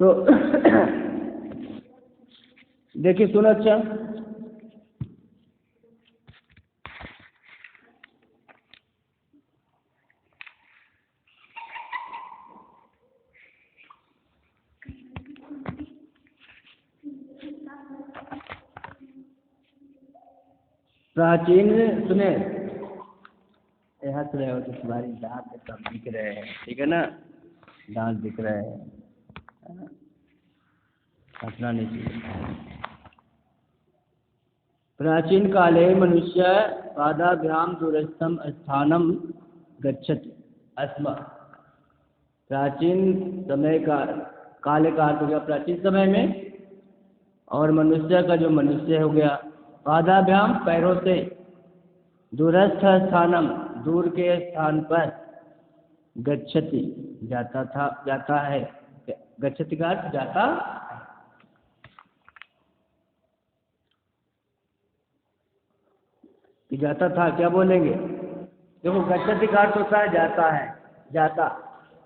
तो देखिए सुनो अच्छा, प्राचीन सुने, हंस रहे हो तो तुम्हारी दांत सब दिख रहे हैं, ठीक है ना, दांत दिख रहे हैं, हंसना नहीं चाहिए। प्राचीन काले मनुष्य पादाभ्याम दूरस्थम स्थानम गच्छति अस्म। प्राचीन समय का काले का अर्थ हो गया प्राचीन समय में, और मनुष्य का जो मनुष्य हो गया पादाभ्याम पैरों से, दूरस्थ स्थानम दूर के स्थान पर, गच्छति जाता था, जाता है, गच्छति का अर्थ जाता है। कि जाता था क्या बोलेंगे, देखो गच्छति का अर्थ होता है जाता है, जाता,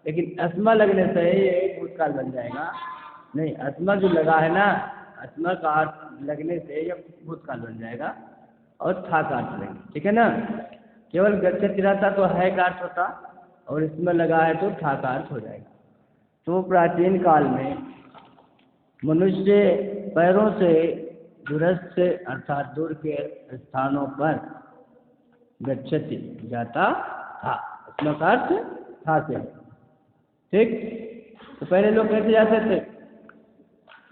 लेकिन अस्मा लगने से ये भूतकाल बन जाएगा। नहीं, अस्मा जो लगा है ना, अस्मा का अर्थ लगने से यह भूतकाल बन जाएगा और था का अर्थ लगेगा, ठीक है ना। केवल गच्छति रहता तो है का अर्थ होता, और इसमें लगा है तो था का अर्थ हो जाएगा। तो प्राचीन काल में मनुष्य पैरों से दूरस्थ से अर्थात दूर के स्थानों पर गच्छति जाता था, इसमें का अर्थ था से, ठीक। तो पहले लोग कैसे जाते थे,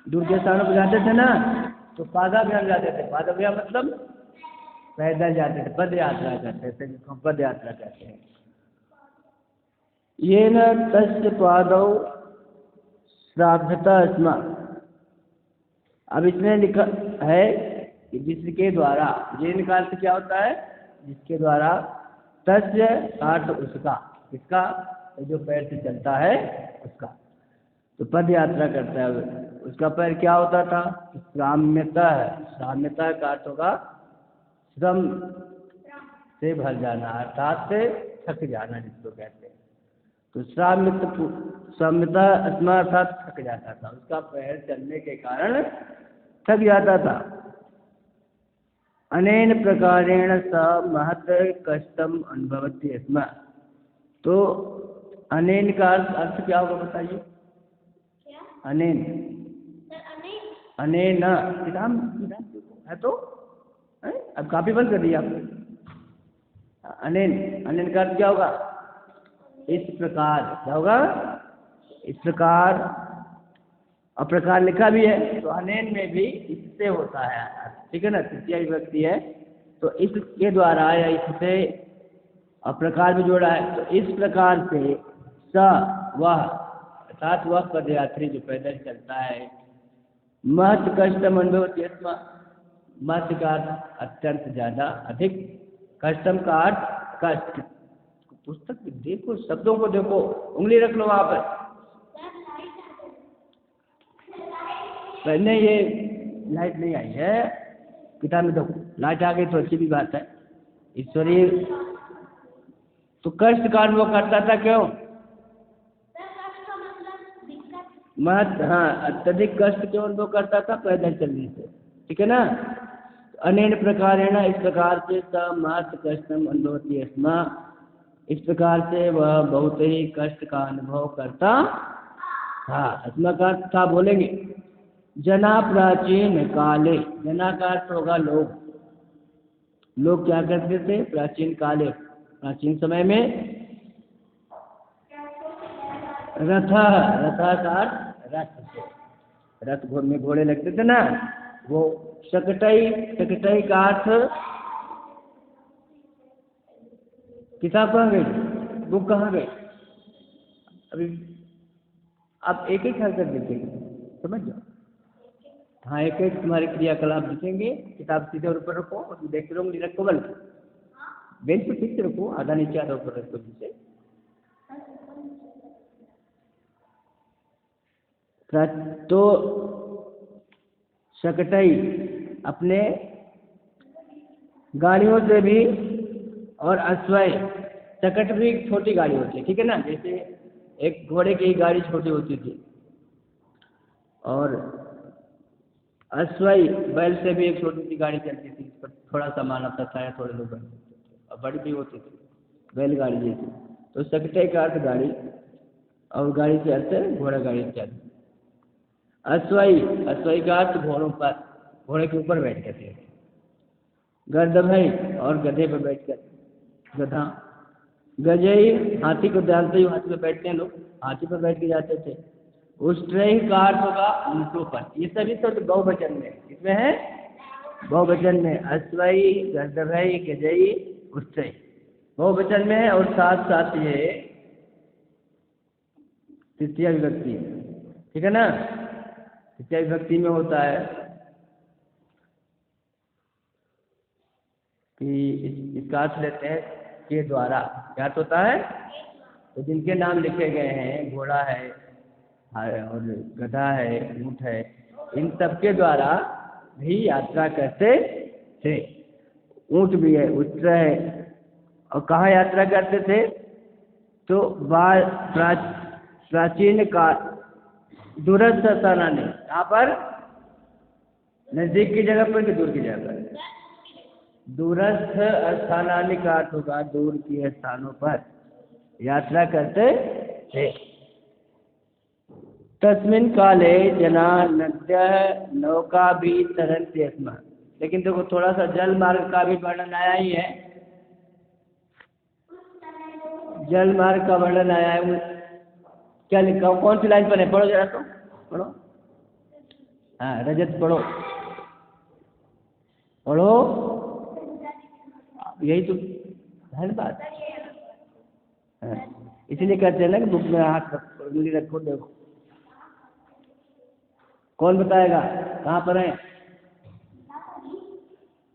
दूर के स्थानों पर जाते थे ना, तो पादाभ्याम जाते थे। पादाभ्याम मतलब पैदल जाते थे, पद यात्रा करते थे, जिसको पद यात्रा कहते हैं। ये न तस्य पादौ श्राद्धता स्म। अब इसमें लिखा है कि जिसके द्वारा, ये निकाल से क्या होता है, जिसके द्वारा, तस्य अर्थ उसका, किसका, जो पैर से चलता है उसका, तो पद यात्रा करता है, उसका पैर क्या होता था, श्राम्यता है। श्राम्यता का अर्थ होगा श्रम से भर जाना, अर्थात से थक जाना जिसको कहते हैं। तो श्राम्यता अस्मा अर्थात थक जाता था, उसका पैर चलने के कारण थक जाता था। अनेन प्रकारेण स महत् कष्टम अनुभवति स्म। तो अनेन का अर्थ क्या होगा बताइए, अनेन, अनेन किताब है तो है? अब काफी बंद कर दिया आपने। अनेन, अनेन का अर्थ क्या होगा, इस प्रकार, क्या होगा, इस प्रकार, और प्रकार लिखा भी है, तो अनेन में भी इससे होता है, ठीक है ना, तृतीय विभक्ति है, तो इसके द्वारा या इससे, और प्रकार भी जोड़ा है, तो इस प्रकार से स वह, अर्थात वह पदयात्री जो पैदल चलता है, महत् कष्टम अनुभवति स्म। महत् का अर्थ अत्यंत ज्यादा, अधिक, कष्टम का अर्थ कष्ट। पुस्तक देखो, शब्दों को देखो, उंगली रख लो वहां पर। पहले ये लाइट नहीं आई है किताब में, देखो लाइट आ गई तो अच्छी भी बात है। ईश्वरीय तो कष्ट का अनुभव करता था, क्यों, महत्, हाँ, अत्यधिक कष्ट क्यों अनुभव करता था, पैदल चलने से, ठीक है ना। अनेन प्रकारेण, इस प्रकार से, स महत् कष्टम अनुभवति स्म। इस प्रकार से वह बहुत ही कष्ट का अनुभव करता था। अस्मा का अर्थ था बोलेंगे, जना प्राचीन काले, जना का अर्थ होगा लोग। लोग क्या करते थे प्राचीन काले, प्राचीन समय में, रथ, रथ का अर्थ रथ से, रथ में घोड़े लगते थे ना, वो शकटई, शकटई का अर्थ, किताब कहाँ गई, बुक कहाँ गई, अभी आप एक एक हरकत देखेंगे, समझ जाओ। हाँ, एक एक तुम्हारे क्रियाकलाप दिखेंगे, किताब सीधे और ऊपर रखो, और देखते रहो, रखो, बल बेंच पर ठीक से रखो, आधा नीचे आधा ऊपर रखो नीचे। तो शकटई अपने गाड़ियों से भी, और अश्वय, शकट भी छोटी गाड़ी होती है, ठीक है ना, जैसे एक घोड़े की गाड़ी छोटी होती थी, और अश्वई, बैल से भी एक छोटी सी गाड़ी चलती थी, इस पर थोड़ा सामान आता था या थोड़े लोग बैठते थे, और बड़ी भी होती थी बैलगाड़ी जैसी। तो सकटे का अर्थ गाड़ी, और गाड़ी के अर्थ घोड़ा गाड़ी इत्यादि। अश्वई, अश्वई का अर्थ घोड़ों पर, घोड़े के ऊपर बैठ कर थे। गर्दभई, और गधे पर बैठ कर, गधा। गजई, हाथी को जानते ही, हाथी पर बैठते हैं लोग, हाथी पर बैठ के जाते थे। उष्ट्रई का अर्थ होगा ऊँटों पर। ये सभी तो बहुवचन में, इसमें है बहुवचन में। अश्वई, गर्दभई, गजई, उष्ट्रई बहुवचन में है, और साथ साथ ये तृतीया विभक्ति है, ठीक है ना। तृतीया विभक्ति में होता है कि इसका अर्थ लेते हैं के द्वारा। क्या होता है? तो जिनके नाम लिखे गए हैं, घोड़ा है और गधा है, ऊँट है, इन सबके द्वारा भी यात्रा करते थे। ऊँट भी है, उष्ट्र है। और कहाँ यात्रा करते थे? तो प्राचीन का दूरस्थ स्थानानी, यहाँ पर नजदीक की जगह पर कि दूर की जगह पर? दूरस्थ स्थानानी का अर्थ होगा दूर के स्थानों पर यात्रा करते थे। तस्मिन् काले जना नद्यः नौका भी तरन्ति स्म। लेकिन देखो थोड़ा सा जल मार्ग का भी वर्णन आया ही है, जल मार्ग का वर्णन आया है। क्या लिखा हो? कौन सी लाइन पर है? पढ़ो जरा, तो पढ़ो। हाँ, रजत पढ़ो, पढ़ो, यही तो है ना बात। हाँ, इसलिए कहते हैं ना कि बुक में हाथ उंगली रखो, देखो कौन बताएगा कहाँ पर है?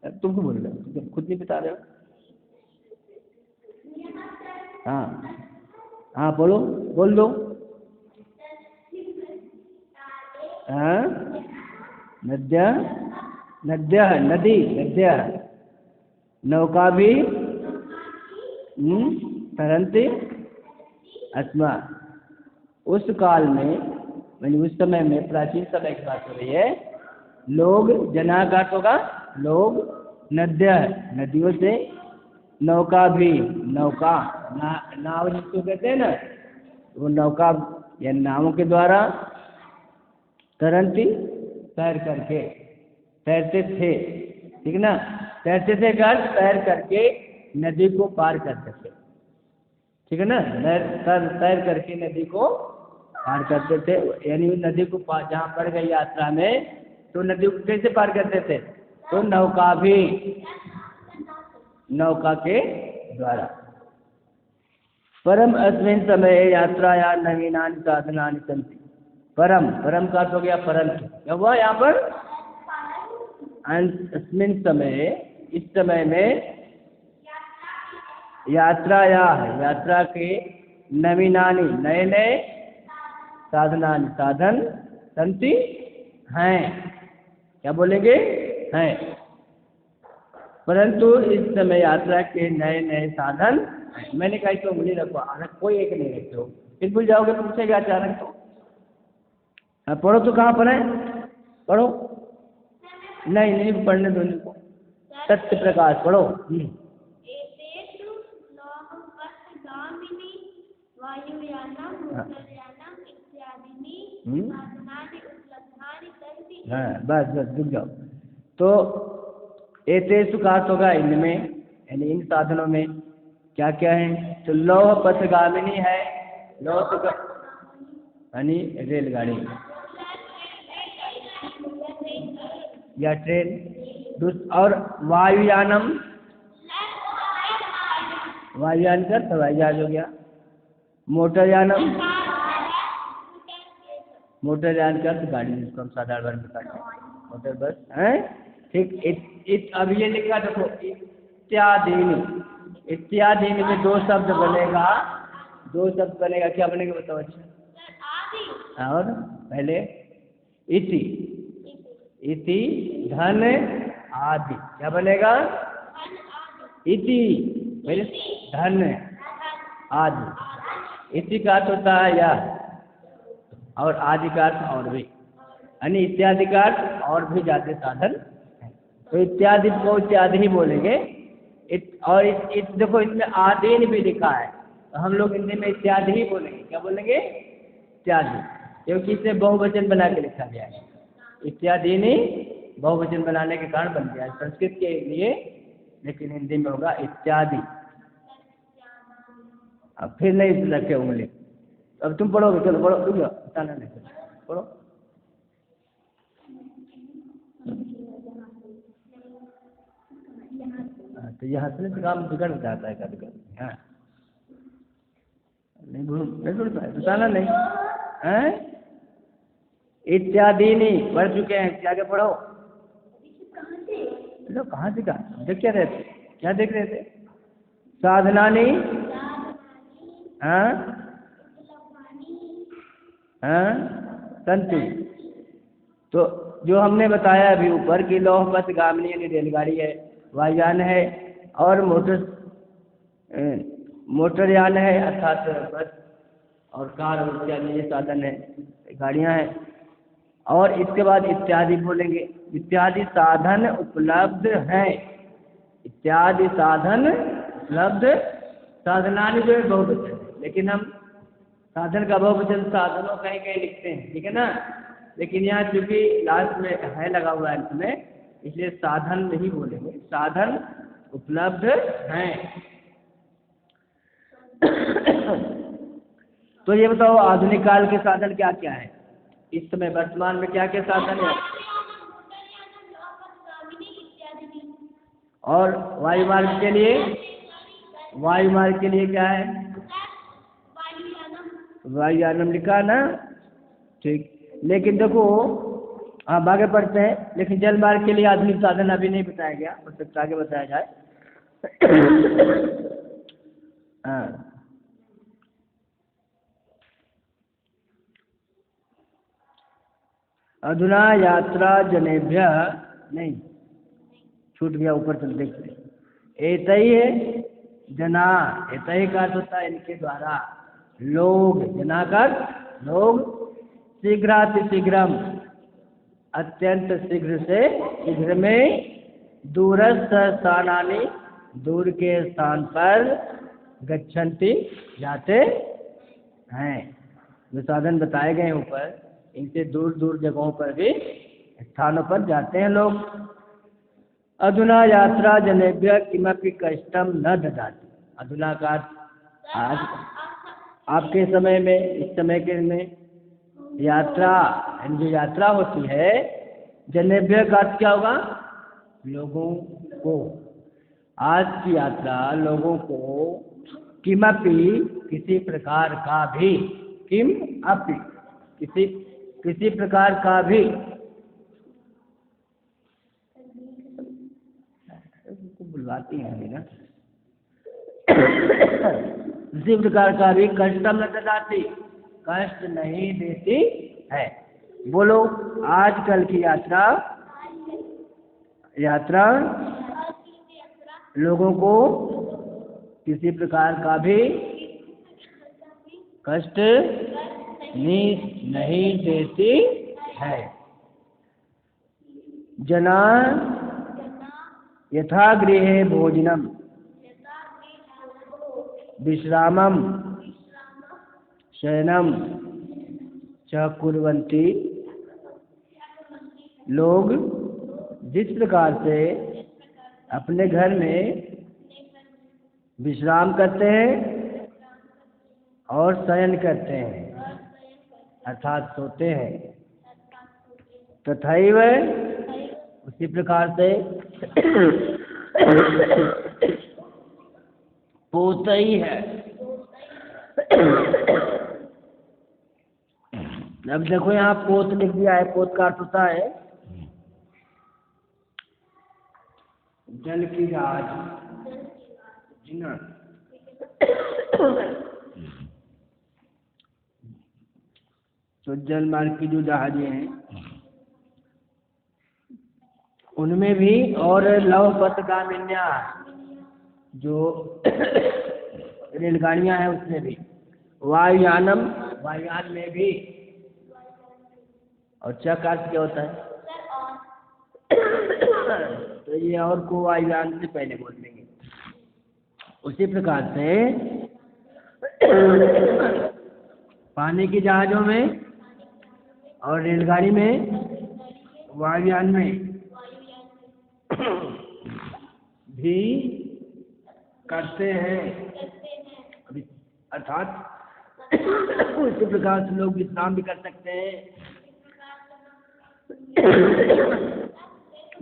तुमको बोल रहे हो, तुम खुद नहीं बता रहे हो। हाँ हाँ, बोलो, बोल दो। हाँ, नद्य, नद्य, नदी, नद्य, नौका भी तरन्ति अस्मा। उस काल में, यानी उस समय में, प्राचीन समय की बात हो रही है, लोग, जना का होगा लोग, नद्य नदियों से, नौका भी नौका, नाव जिसको कहते हैं ना, वो नौका या नावों के द्वारा, तरंती तैर करके, तैरते थे, ठीक ना। तैरते थे का तैर करके नदी को पार करते थे, ठीक है ना। तैर करके नदी को पार करते थे, यानी नदी को पार, जहाँ पड़ गई यात्रा में, तो नदी को कैसे पार करते थे? तो नौका भी, नौका के द्वारा। परम अस्मिन् समय यात्राया नवीनानि साधनानि सन्ति। परम, परम का हो गया परंतु। क्या हुआ यहाँ पर? अस्मिन् समय, इस समय में, यात्राया, यात्रा के, नवीनानि नए नए, साधनानि साधन, सन्ति हैं। क्या बोलेंगे? हैं। परंतु इस समय यात्रा के नए नए साधन, मैंने कहा इसको उंगली रखो, अलग कोई एक नहीं रखते हो, फिर भूल जाओगे, पूछेगा अचानक तो। पढ़ो तो, कहाँ पर है? पढ़ो। नहीं नहीं, पढ़ने दो इनको। सत्य प्रकाश पढ़ो। हाँ, बस बस रुक जाओ। तो एतेषु का अर्थ होगा इनमें, यानी इन साधनों में क्या क्या है? तो लौह पथगामिनी है, लौह तो यानी रेलगाड़ी या ट्रेन। और वायुयानम, वायुयान का हवाई जहाज हो गया। मोटरयानम, मोटरयान का गाड़ी, जिसको हम साधारण में कहते हैं मोटर बस है, ठीक। अब ये लिखा देखो, इत्यादि, इत्यादि में दो शब्द बनेगा, दो शब्द बनेगा। क्या बनेगा बताओ? अच्छा, और पहले इति, इति धन आदि। क्या बनेगा? इति पहले धन आदि। इति का अर्थ होता है यह, और आदि का अर्थ और भी। यानी इत्यादि का अर्थ और भी ज्यादा साधन है। तो इत्यादि को इत्यादि ही बोलेंगे। देखो इसमें आदीन भी लिखा है, तो हम लोग हिंदी में इत्यादि ही बोलेंगे। क्या बोलेंगे? इत्यादि, क्योंकि इसे बहुवचन बना के लिखा गया है। इत्यादि ने बहुवचन बनाने के कारण बन गया है संस्कृत के लिए, लेकिन हिंदी में होगा इत्यादि। अब फिर नहीं रखे उंगली। अब तुम पढ़ोगे, चलो पढ़ो, रुक जाओ, बताना नहीं, पढ़ो। तो यहाँ से तो काम बिगड़ जाता है कभी कभी। हाँ, नहीं बोलता है, बताना नहीं है। इत्यादि नहीं पढ़ चुके हैं, क्या पढ़ो। चलो कहाँ से कहा देख क्या रहे थे, क्या देख रहे थे? साधना नहीं, हाँ हाँ, तंतु। तो जो हमने बताया अभी ऊपर कि लौह पथ गामिनी यानी रेलगाड़ी है, वायुयान है, और मोटरयान है अर्थात बस और कार और इत्यादि ये साधन है, गाड़ियाँ हैं। और इसके बाद इत्यादि बोलेंगे। इत्यादि साधन उपलब्ध हैं, इत्यादि साधन उपलब्ध। साधनानि जो है बहुवचन है, लेकिन हम साधन का बहुवचन साधनों कहीं कहीं लिखते हैं, ठीक है ना। लेकिन यहाँ चूंकि लास्ट में है लगा हुआ है अंत में, इसलिए साधन नहीं बोलेंगे, साधन उपलब्ध हैं। तो ये बताओ आधुनिक काल के साधन क्या क्या है? इस समय वर्तमान में क्या क्या साधन है? और वायुमार्ग के लिए, वायुमार्ग के लिए क्या है? वायुयानम लिखा ना, ठीक। लेकिन देखो, हाँ आगे पढ़ते हैं। लेकिन जल मार्ग के लिए आधुनिक साधन अभी नहीं बताया गया, हो सकता आगे बताया जाए। हाँ, अधुना यात्रा जनेभ्य, नहीं छूट गया, ऊपर चल देखते। एतई है जना, एतई का अर्थ होता है इनके द्वारा। लोग, जना का लोग, शीघ्रातिशीघ्रम अत्यंत शीघ्र से शीघ्र में, दूरस्थ स्थानानि दूर के स्थान पर, गच्छन्ति जाते हैं। जो साधन बताए गए ऊपर, इनसे दूर दूर जगहों पर भी, स्थानों पर जाते हैं लोग। अधुना यात्रा जनेभ्य किमपि कष्टम न ददाति। अधुना का आज, आपके समय में, इस समय के में यात्रा, जो यात्रा होती है, जनेभ्य का अर्थ क्या होगा? लोगों को। आज की यात्रा लोगों को, किमपि किसी प्रकार का भी, किम अपि किसी प्रकार का भी, बुलवाती हैं ना, किसी प्रकार का भी कष्टम न ददाति, कष्ट नहीं देती है। बोलो, आजकल की यात्रा लोगों को किसी प्रकार का भी कष्ट नहीं देती है। जना यथा गृहे भोजनम विश्रामम शयनम च कुर्वन्ति। लोग जिस प्रकार से अपने घर में विश्राम करते हैं और शयन करते हैं अर्थात सोते हैं, तथैव उसी प्रकार से पोतई है। अब देखो यहाँ पोत लिख दिया है। पोत का अर्थ होता है जल की राज, जीना। तो जल मार्ग की जो जहाजें हैं उनमें भी, और लौह पथ गामिन्या जो रेलगाड़ियां हैं उसमें भी, वायुयानम वायुयान में भी, और च का अर्थ क्या होता है? तो ये और को वायुयान से पहले बोल देंगे। उसी प्रकार से पानी की जहाजों में और रेलगाड़ी में, वायुयान में भी करते हैं। अभी अर्थात उसी प्रकार से लोग विश्राम भी कर सकते हैं,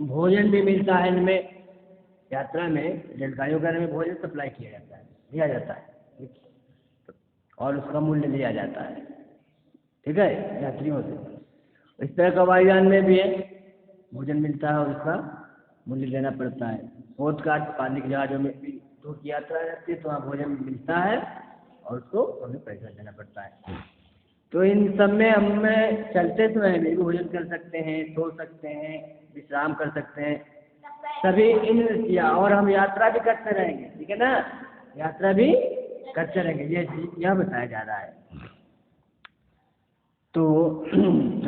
भोजन भी मिलता है इनमें। यात्रा में रेलगाड़ियों वगैरह में भोजन सप्लाई किया जाता है, दिया जाता है और उसका मूल्य लिया जाता है, ठीक है, यात्रियों से। इस तरह का वायुयान में भी है, भोजन मिलता है और उसका मूल्य देना पड़ता है। पोस्टकार्ड पानी के जहाजों में भी दूर की यात्रा रहती है तो वहाँ भोजन मिलता है और उसको हमें पैसा देना पड़ता है। तो इन सब में हमें चलते समय भी भोजन कर सकते हैं, सो सकते हैं, विश्राम कर सकते हैं, सभी इन किया। और हम यात्रा भी करते रहेंगे, ठीक है ना, यात्रा भी करते रहेंगे, ये यह बताया जा रहा है। तो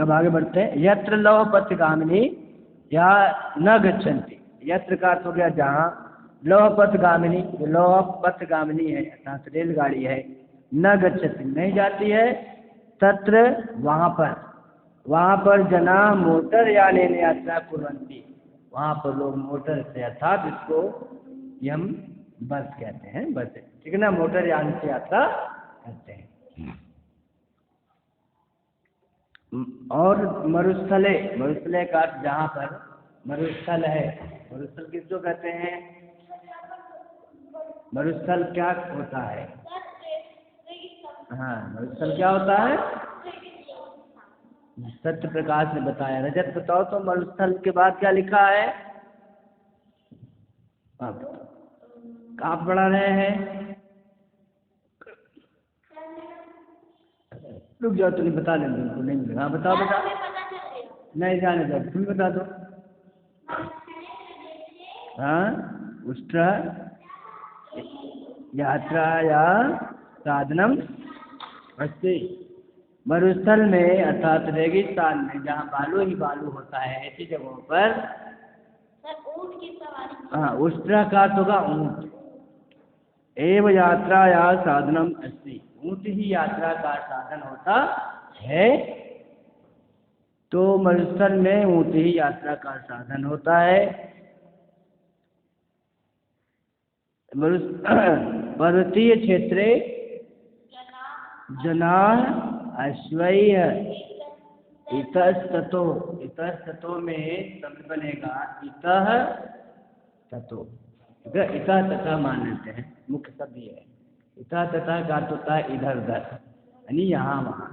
अब आगे बढ़ते हैं। यत्र लौह पथगामिनी या न गच्छन्ति। यत्र का अर्थ हो गया जहाँ, लौह पथगामिनी, जो लौह पथगामिनी है अर्थात रेलगाड़ी है, न गच्छति नहीं जाती है, तत्र वहाँ पर जना मोटर यानी यात्रा कुर्वन्ति, वहाँ पर लोग मोटर से अर्थात इसको हम बस कहते हैं, बस, ठीक है ना, मोटर यान से यात्रा करते हैं। और मरुस्थले, मरुस्थले का अर्थ जहाँ पर मरुस्थल है, मरुस्थल किसको कहते हैं? मरुस्थल क्या होता है? हाँ, मरुस्थल क्या होता है? सत्य प्रकाश ने बताया। रजत बताओ तो मरुस्थल के बाद क्या लिखा है? आप कहाँ पढ़ा रहे हैं? रुक जाओ, तुम्हें बता दें, बिल्कुल नहीं मिलेगा। हाँ बताओ बेटा। नहीं जाने दो, तुम बता दो। हाँ, उष्ट्र यात्रा या साधनम अस्ति। मरुस्थल में अर्थात रेगिस्तान में जहाँ बालू ही बालू होता है, ऐसी जगहों पर ऊँट की सवारी। हाँ, उष्ट्र का अर्थ होगा ऊँट। एव यात्रा या साधनम अस्ति, ऊँट ही यात्रा का साधन होता है। तो मरुस्थल में ऊँट ही यात्रा का साधन होता है। पर्वतीय क्षेत्रे जना अश्वैः इतस्ततो, इतस्ततो में शब्द बनेगा इतः ततो, इतः तथा मान लेते हैं, मुख्य शब्द ये है। इतः तथा का अर्थ होता है इधर उधर, यानी यहाँ वहाँ,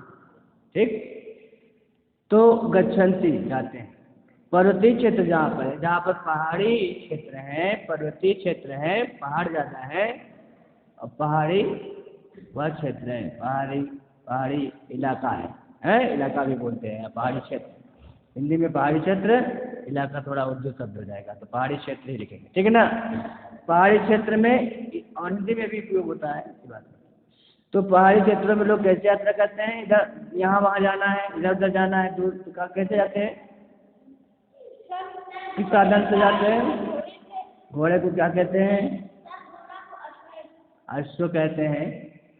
ठीक। तो गच्छन्ति जाते हैं। पर्वतीय क्षेत्र जहाँ पर पहाड़ी क्षेत्र है, पर्वतीय क्षेत्र है, पहाड़ ज़्यादा है और पहाड़ी वह क्षेत्र है, पहाड़ी इलाका है, इलाका भी बोलते हैं, पहाड़ी क्षेत्र। हिंदी में पहाड़ी क्षेत्र, इलाका थोड़ा उर्दू शब्द हो जाएगा, तो पहाड़ी क्षेत्र ही लिखेंगे, ठीक है ना। पहाड़ी क्षेत्र में और हिंदी में भी उपयोग होता है इसी बात। तो पहाड़ी क्षेत्रों में लोग कैसे यात्रा करते हैं? इधर यहाँ वहाँ जाना है, इधर उधर जाना है, दूर कैसे जाते हैं? किस साधन से जाते हैं? घोड़े को क्या कहते हैं? अश्व कहते हैं।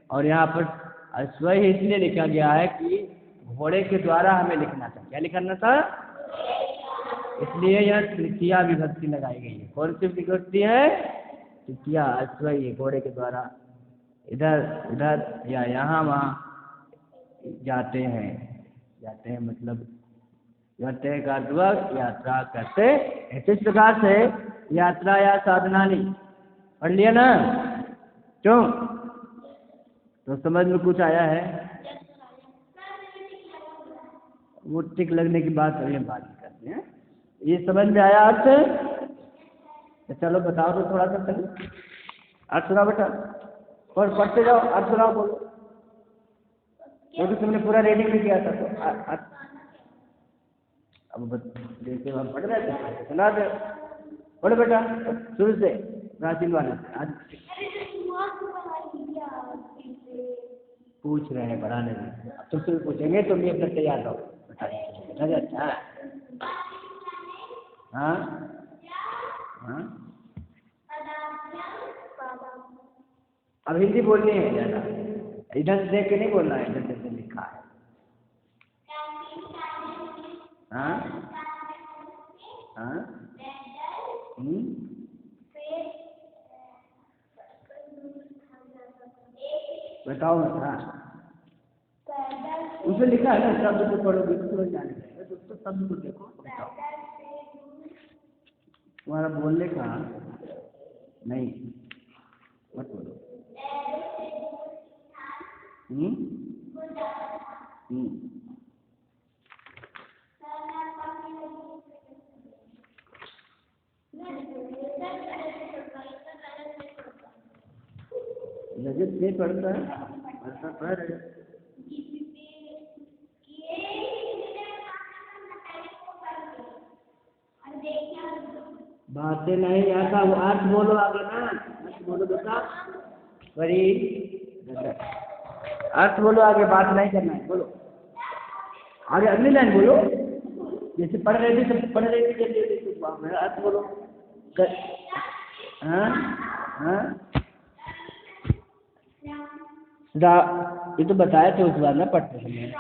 और यहाँ पर अश्व ही इसलिए लिखा गया है कि घोड़े के द्वारा हमें लिखना था। क्या लिखना था? इसलिए यह तृतीया विभक्ति लगाई गई है। कौन सी विभक्ति है? तृतीया, अश्व ही, घोड़े के द्वारा इधर उधर या यहाँ वहाँ जाते हैं मतलब करते का यात्रा करते। इस प्रकार से यात्रा या साधनानी पढ़ लिया ना? क्यों? तो समझ में कुछ आया है? वो टिक लगने की बात अभी हम बात करते हैं। ये समझ में आया अर्थ? तो चलो बताओ तो थोड़ा सा पहले अर्थ सुनाओ बेटा, और पढ़ते जाओ, अर्थ सुनाओ, बोलो। क्योंकि तुमने पूरा रीडिंग भी किया था तो अब जैसे हम पढ़ रहे थे सुना दे। पढ़ो बेटा शुरू से, प्राचीन वाले से। आज पूछ रहे हैं पढ़ाने में, अब तुमसे भी पूछेंगे, तुम भी अपना तैयार रहो। रजत। हाँ हाँ हाँ। अब हिंदी बोलनी है ज़्यादा, इधर से देख के नहीं बोलना है, इधर से लिखा है। हाँ हाँ। बताओ ना। हाँ उसमें लिखा है ना, शब्द को पढ़ोगे तो समझ जाने लगेगा, तो उसको शब्द को देखो बताओ। तुम्हारा बोलने का नहीं, मत बोलो। रजत नहीं पढ़ता है, पढ़ता पढ़ रजत। बातें नहीं आता, वो अर्थ बोलो आगे ना, अर्थ बोलो बेटा। बड़ी अर्थ बोलो आगे, बात नहीं करना है, बोलो आगे अगली लाइन बोलो। जैसे पढ़ रहे थे सब पढ़ रहे थे, जल्दी अर्थ बोलो। हाँ हाँ। ये तो बताए थे उस बार ना पढ़ते समय,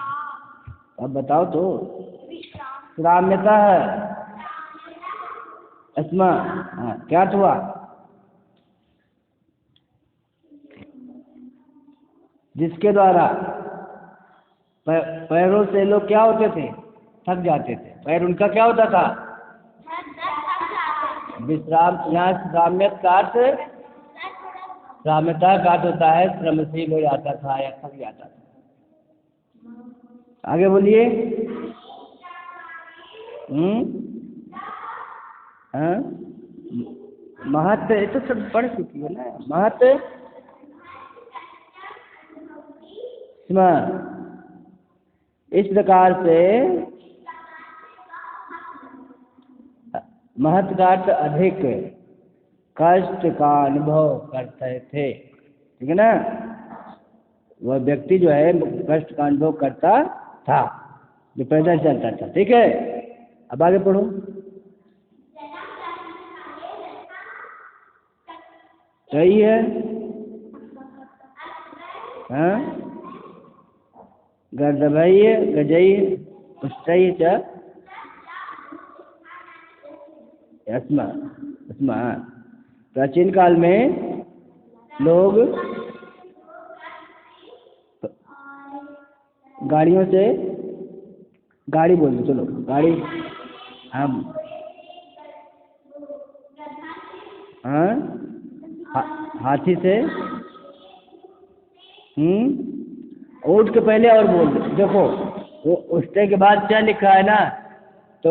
अब बताओ तो। साम्यता है अस्मा। हाँ क्या हुआ? जिसके द्वारा पैरों से लोग क्या होते थे? थक जाते थे। पैर उनका क्या होता था? विश्राम। यहाँ साम्यत का अर्थ, साम्यता का अर्थ होता है श्रमशील हो जाता था या थक जाता था। आगे बोलिए। हाँ महत्व, ये तो सब पढ़ चुकी है ना। महत्व इस प्रकार से महत्व का अर्थ अधिक कष्ट का अनुभव करते थे, ठीक है ना। वह व्यक्ति जो है कष्ट का अनुभव करता था, जो पैदल चलता था, ठीक है। अब आगे पढ़ो। सही है। हाँ गर्दभय गजई पुष्टई च अस्मा अस्मा। प्राचीन काल में लोग गाड़ियों से, गाड़ी बोलो चलो, गाड़ी। हम हाँ हाथी से। ऊँट के पहले और बोल दो। देखो वो उठने के बाद क्या लिखा है ना, तो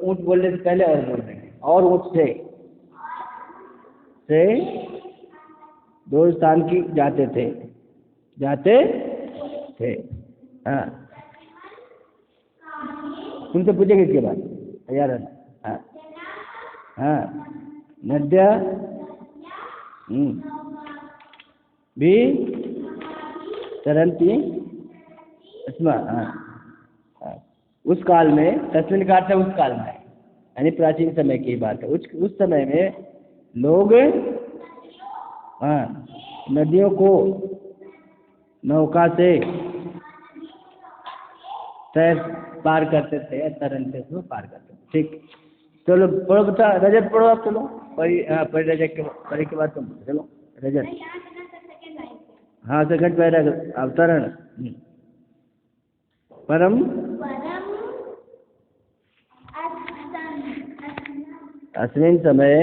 ऊँट बोलने से पहले और बोल देंगे। और ऊँट से दो स्थान की जाते थे हाँ। तुमसे पूछेंगे इसके बाद तैयार है। हाँ हाँ। नद्या भी तरंती अस्मा। हाँ उस काल में, तस्वीर का अर्थ है उस काल में, यानी प्राचीन समय की बात है। उस समय में लोग हाँ नदियों को नौका से तैर पार करते थे या तरंते से पार करते थे, ठीक। चलो पढ़ो बता, रजत पढ़ो आप। चलो पढ़ रजत के, पढ़े के बाद तुम चलो रजत। हाँ सेकंड पैरा अवतरण। परम अस्मिन समय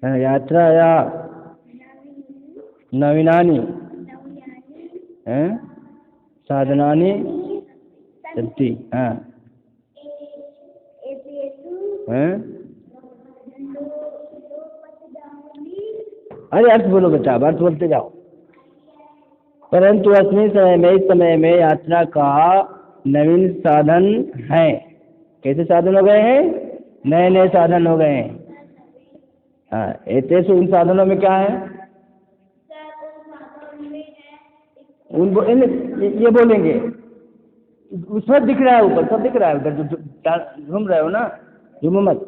यात्राया नवीनानि साधनानि सन्ति। हाँ अरे अर्थ बोलो बेटा, अर्थ बोलते जाओ। परंतु अस्मिन समय में, इस समय में यात्रा का नवीन साधन है। कैसे साधन हो गए हैं? नए नए साधन हो गए हैं। हाँ ऐसे उन साधनों में क्या है? ये बोलेंगे, उसमें दिख रहा है, ऊपर सब दिख रहा है, उधर जो घूम रहे हो ना, घूमो मत।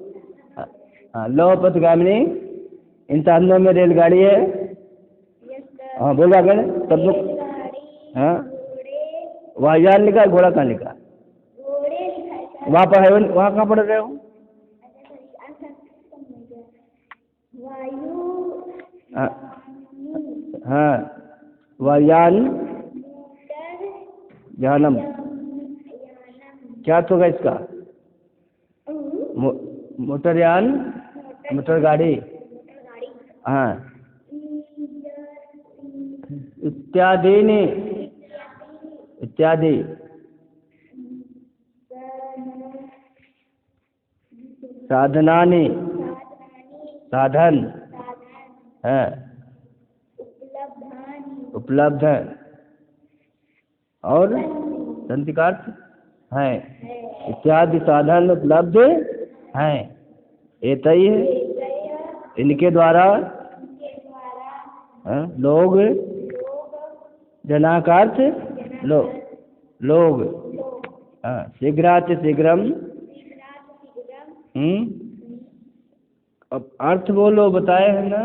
हाँ, लौह पथगामिनी, इन साधनों में रेलगाड़ी है। हाँ बोलो आगे सब लोग। हाँ, वायुयान लिखा है, घोड़ा कहाँ लिखा? वहाँ पर है, वहाँ कहाँ पढ़ रहे हो? हाँ, हाँ, वायुयान यानम, क्या होगा इसका? मोटरयान, मोटर गाड़ी। हाँ, इत्यादि ने, इत्यादि। साधनानि, साधन है। उपलब्ध है, और संति का अर्थ है। इत्यादि साधन उपलब्ध हैं, एतैः, इनके द्वारा, लोग, जना का अर्थ लोग, शीघ्राति शीघ्रम। अब अर्थ बोलो, बताए है ना,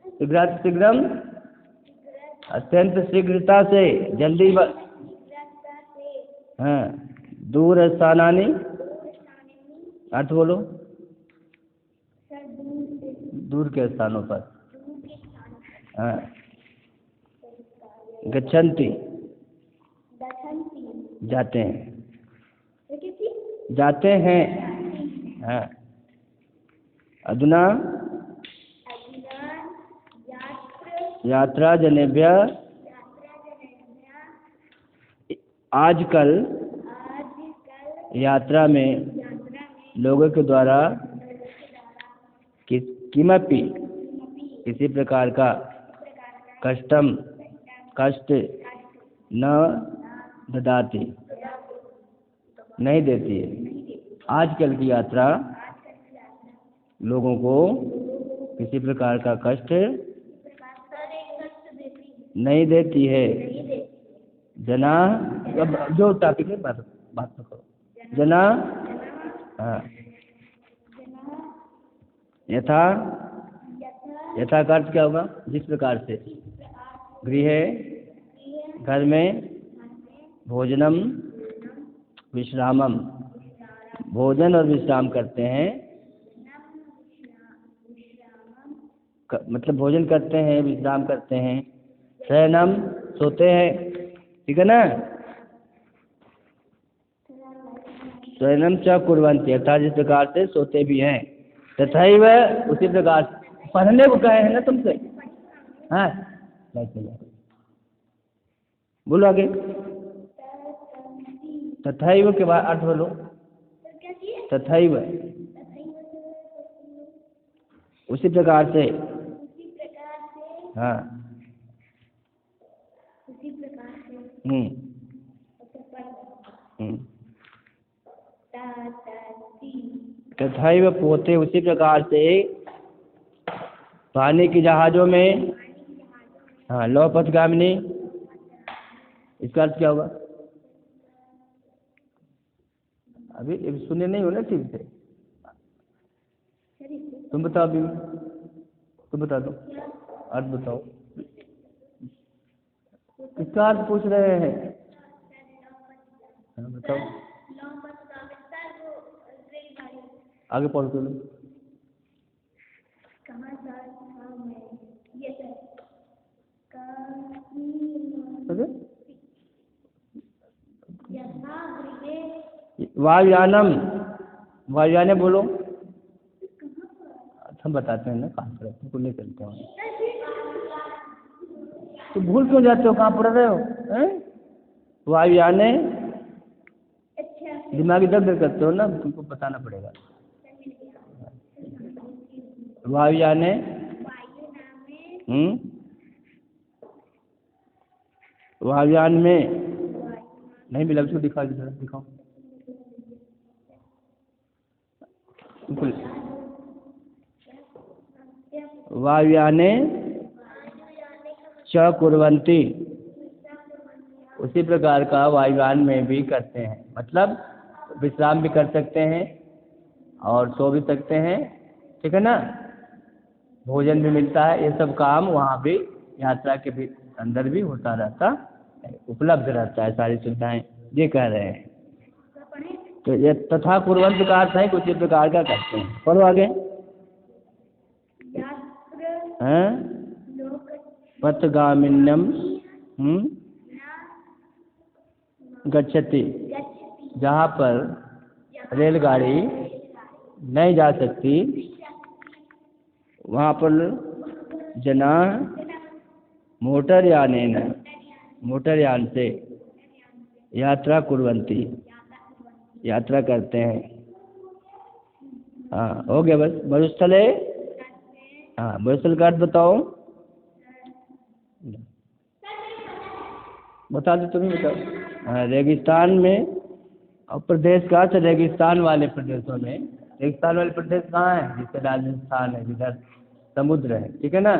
शीघ्राति शीघ्रम, अत्यंत शीघ्रता से, जल्दी। हाँ, दूर स्थानानि, अर्थ बोलो, दूर के स्थानों पर। हाँ, गच्छन्ति, जाते हैं, जाते हैं। हाँ, अधुना यात्रा जनेभ्य, आजकल यात्रा में लोगों के द्वारा किमपि, किसी प्रकार का, कष्टम, कष्ट, न ददाति, नहीं देती है। आजकल की यात्रा लोगों को किसी प्रकार का कष्ट नहीं देती है। जना, अब जो टॉपिक है बात तो करो। जना, हाँ, यथा, यथा का अर्थ क्या होगा? जिस प्रकार से। गृह, घर में, भोजनम विश्रामम, भोजन और विश्राम करते हैं, मतलब भोजन करते हैं, विश्राम करते हैं। शयनम, सोते हैं, ठीक है ना। शयनम च कुर्वन्ति, अर्थात जिस प्रकार से सोते भी हैं, तथैव, उसी प्रकार पढ़ने को कहे हैं ना तुमसे। हाँ, बोलो आगे। तथैव के बाद अर्थ बोलो। तथैव, उसी प्रकार से। हाँ, तथैव पोते, उसी प्रकार से पानी की जहाजों में। हाँ, लौह पथगामिनी, इसका अर्थ क्या होगा? अभी सुने नहीं हो ना ठीक से, तुम बताओ। अभी तुम बता दो, अर्थ बताओ, किसका अर्थ पूछ रहे हैं? बताओ, आगे पढ़ो तो। वायुयानम, वायुयाने बोलो। हम बताते हैं ना, कहाँ पर तुमको नहीं करते हो तो भूल क्यों जाते हो? कहाँ पढ़ रहे हो? वायुयाने, दिमागी दर्द करते हो ना, तुमको बताना पड़ेगा। वायुयाने, वायुयान में नहीं मिला, उसको दिखाओ, दिखाओ बिल्कुल। वायुयाने च कुर्वन्ति, उसी प्रकार का वायुयान में भी करते हैं, मतलब विश्राम भी कर सकते हैं और सो भी सकते हैं, ठीक है ना, भोजन भी मिलता है, ये सब काम वहाँ भी यात्रा के भी अंदर भी होता रहता है, उपलब्ध रहता है सारी सुविधाएं, ये कह रहे हैं। तो ये तथा कुर्वन्त का अर्थ है उसी प्रकार का करते हैं। पढ़ो आगे। हैं पथगामिन्यम गच्छति, जहाँ पर रेलगाड़ी नहीं जा सकती वहाँ पर जना मोटरयान से यात्रा कुर्वन्ति, यात्रा करते हैं। हाँ हो गया बस। मरुस्थले, हाँ मरुस्थल का अर्थ बताओ, बता दो, तुम्हें बताओ। हाँ रेगिस्तान में, और प्रदेश का अर्थ रेगिस्तान वाले प्रदेशों में। रेगिस्तान वाले प्रदेश कहाँ है? जैसे राजस्थान है, जिधर समुद्र है, ठीक है ना,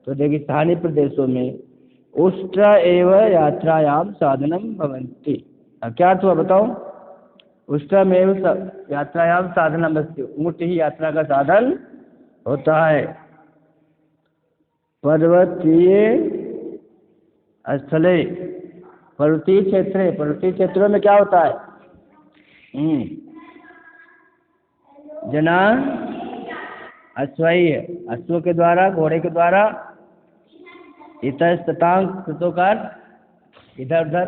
तो रेगिस्तानी प्रदेशों में उष्ट्र एव यात्रायाम साधनम भवन्ति। क्या अर्थ हुआ बताओ? उष्ट्रमेव यात्रायाम साधनम अस्ति, ऊँट ही यात्रा का साधन होता है। पर्वतीय स्थले, पर्वतीय क्षेत्र, पर्वतीय क्षेत्रों में क्या होता है? जना अश्वई, अश्व के द्वारा, घोड़े के द्वारा, इतस्ततां कृतोकार, इधर उधर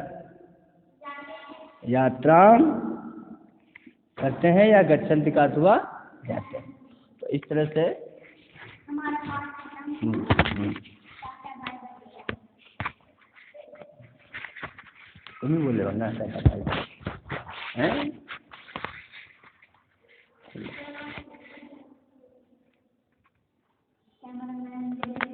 यात्रा करते हैं, या गच्छन्ति का हुआ जाते हैं। तो इस तरह से तुम ही बोले हो ना, हैं?